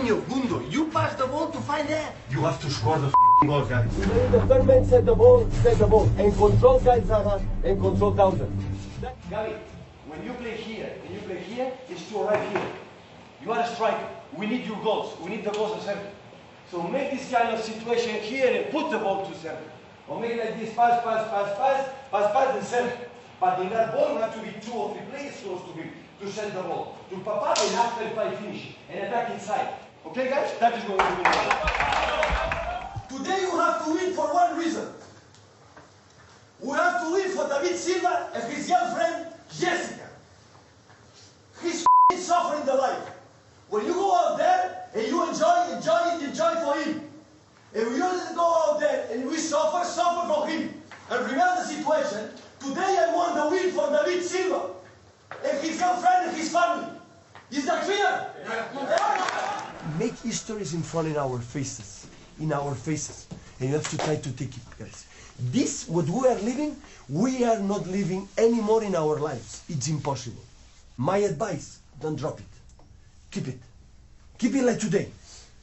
Dino, Gundo, you pass the ball to find that. You have to score the goal, guys. The third man set the ball, and control guys Zaha, and control Townsend. Gabi, when you play here, it's to arrive here. You are a striker. We need your goals. We need the goals to center. So make this kind of situation here and put the ball to center. Or make like this, pass, and center. But in that ball, you have to be 2 or 3 players close to him to send the ball. To Papa and after by finish and attack inside. Okay, guys? That is what we're doing. Today you have to win for one reason. We have to win for David Silva and his girlfriend, Jessica. He's suffering the life. When you go out there and you enjoy for him. And we don't go out there and we suffer for him. And remember the situation. Today I want the win for David Silva and his girlfriend and his family. Is that clear? Yeah. Make histories in front in our faces. And you have to try to take it, guys. This, what we are living, we are not living anymore in our lives. It's impossible. My advice, don't drop it. Keep it. Keep it like today.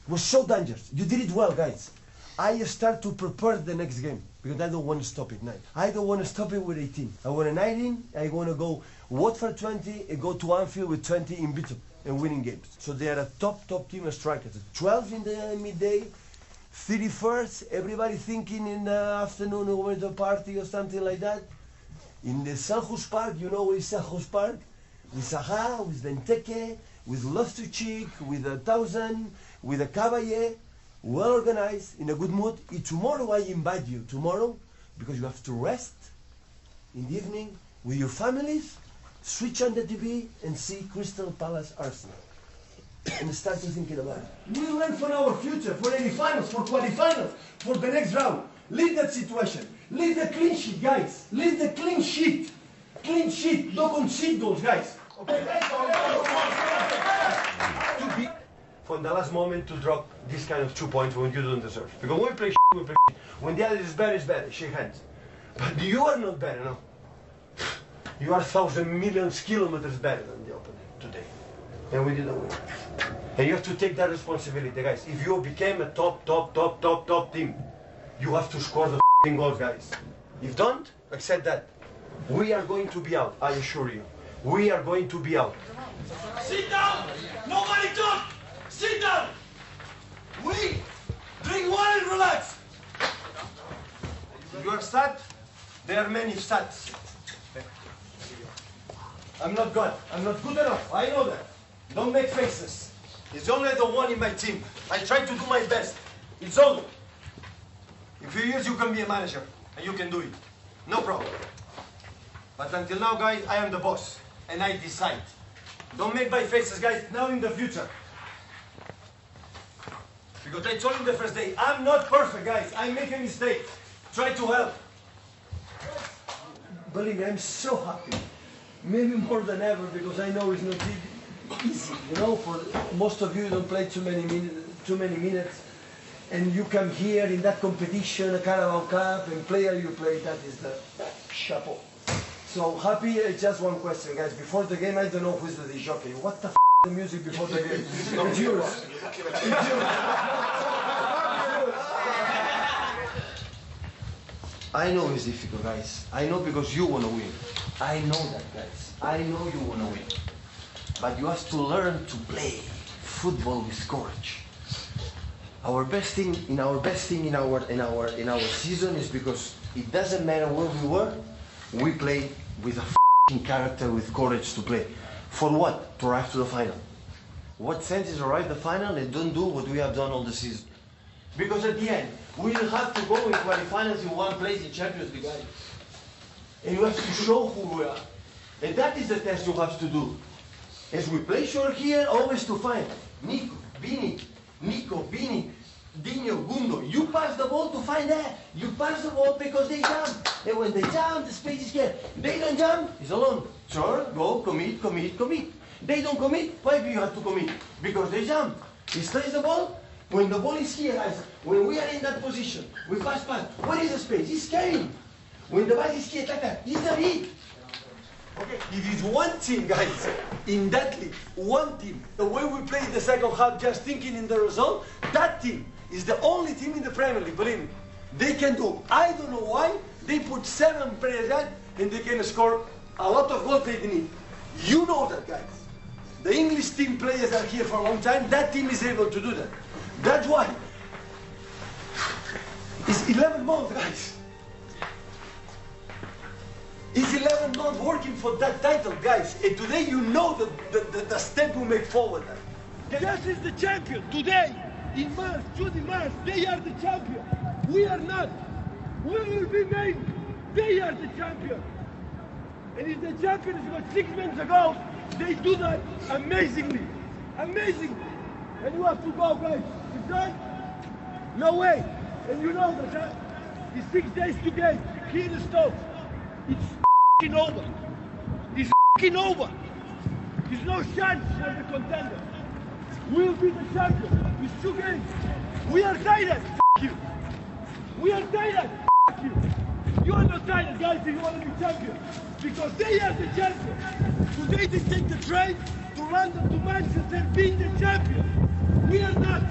It was so dangerous. You did it well, guys. I start to prepare the next game because I don't want to stop it now. I don't want to stop it with 18. I want a 19. I want to go Watford 20 and go to Anfield with 20 in between and winning games. So they are a top team of strikers. 12 in the midday, 31st, everybody thinking in the afternoon we're going to a party or something like that. In the Selhurst Park, you know where is Selhurst Park? With Zaha, with Benteke, with Loftus-Cheek, with a Townsend, with a Caballé, well organized, in a good mood. Tomorrow I invite you, because you have to rest in the evening with your families, switch on the TV and see Crystal Palace Arsenal. And start to thinking about it. We learn for our future, for any finals, for quarterfinals, for the next round. Leave that situation. Leave the clean sheet, guys. Leave the clean sheet. Clean sheet. Don't concede goals, guys. Okay? Too big from the last moment to drop this kind of 2 points when you don't deserve. Because when we play we play when the other is better, shake hands. But you are not better, no. You are 1,000 million kilometers better than the opponent today. And we didn't win. And you have to take that responsibility, guys. If you became a top team, you have to score the goals, guys. If don't, accept that. We are going to be out, I assure you. We are going to be out. Sit down! Nobody talk! Sit down! We drink water and relax. You are sad? There are many sads. I'm not good. I'm not good enough. I know that. Don't make faces. It's only the one in my team. I try to do my best. It's all. In a few years you can be a manager and you can do it. No problem. But until now, guys, I am the boss and I decide. Don't make my faces, guys, now in the future. Because I told you the first day, I'm not perfect, guys. I make a mistake. Try to help. Believe me, I'm so happy. Maybe more than ever, because I know it's not easy. You know, for most of you don't play too many minutes, and you come here in that competition, a Carabao Cup, and player you play, that is the chapeau. So happy. Just one question, guys. Before the game, I don't know who's the jockey. What the the music before the game? It's yours. I know it's difficult, guys. I know because you want to win. I know that, guys. I know you want to win. But you have to learn to play football with courage. Our best thing in our season is because it doesn't matter where we were, we play with a character, with courage to play. For what? To arrive to the final. What sense is arrive the final and don't do what we have done all the season? Because at the end, we will have to go in quarterfinals in one place in Champions League. And you have to show who we are. And that is the test you have to do. As we play short here, always to find Nico, Bini, Dino, Gundo. You pass the ball to find that. You pass the ball because they jump. And when they jump, the space is here. They don't jump, he's alone. Sure, go, commit. They don't commit, why do you have to commit? Because they jump. He stays the ball. When the ball is here, guys, when we are in that position, we pass. What is the space? He's carrying. When the ball is here, like that, he's the hit. Okay, if it's one team, guys, in that league, one team, the way we played the second half, just thinking in the result, that team is the only team in the Premier League, believe me. They can do, I don't know why, they put 7 players out and they can score a lot of goals they need. You know that, guys. The English team players are here for a long time, that team is able to do that. That's why it's 11 months, guys. It's 11 months working for that title, guys. And today you know the step we make forward. Jazz is the champion. Today, in March, June, March, they are the champion. We are not. We will be made. They are the champion. And if the champions got 6 months ago, they do that amazingly. Amazingly. And you have to go, guys. It's done? No way. And you know that, huh? It's 6 days to game. Here in Stoke. It's f***ing over. It's f***ing over. There's no chance for the contender. We'll be the champion. It's 2 games. We are tired. F*** you. We are tired. F*** you. You are not tired, guys, if you want to be champion. Because they are the champion. Today they take the train to London, to Manchester, being the champion. We are not.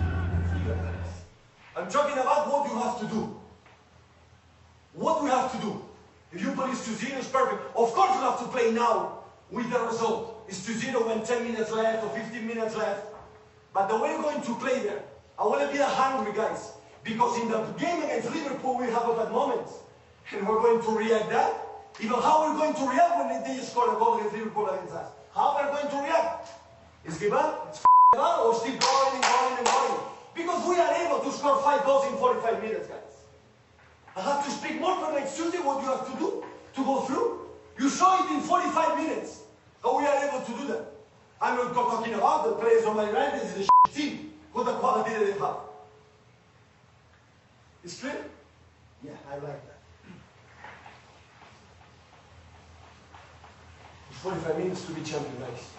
I'm talking about what you have to do. What we have to do. If you believe 2-0 is perfect, of course you have to play now with the result. It's 2-0 when 10 minutes left or 15 minutes left. But the way you're going to play there, I want to be hungry, guys. Because in the game against Liverpool, we have a bad moment. And we're going to react that. Even how we're going to react when they score a goal against Liverpool against us. How we're going to react? Is give up? It's up? Or still going and going and going? Because we are able to score 5 goals in 45 minutes, guys. I have to speak more for next Tuesday what you have to do to go through. You saw it in 45 minutes. How we are able to do that. I'm not talking about the players on my right, this is the team. What the quality that they have. It's clear? Yeah, I like that. It's 45 minutes to be champion, guys.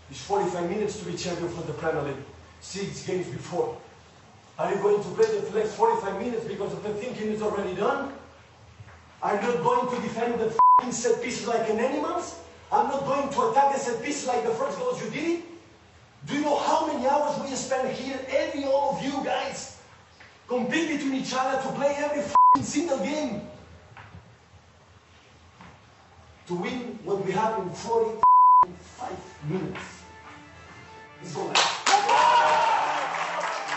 It's 45 minutes to be champion for the Premier League. 6 games before. Are you going to play the next 45 minutes because of the thinking is already done? Are you not going to defend the f***ing set pieces like an animals? I'm not going to attack the set pieces like the first goals you did it? Do you know how many hours we spend here, all of you guys, compete between each other to play every f***ing single game? To win what we have in 45 minutes. Let's go, guys.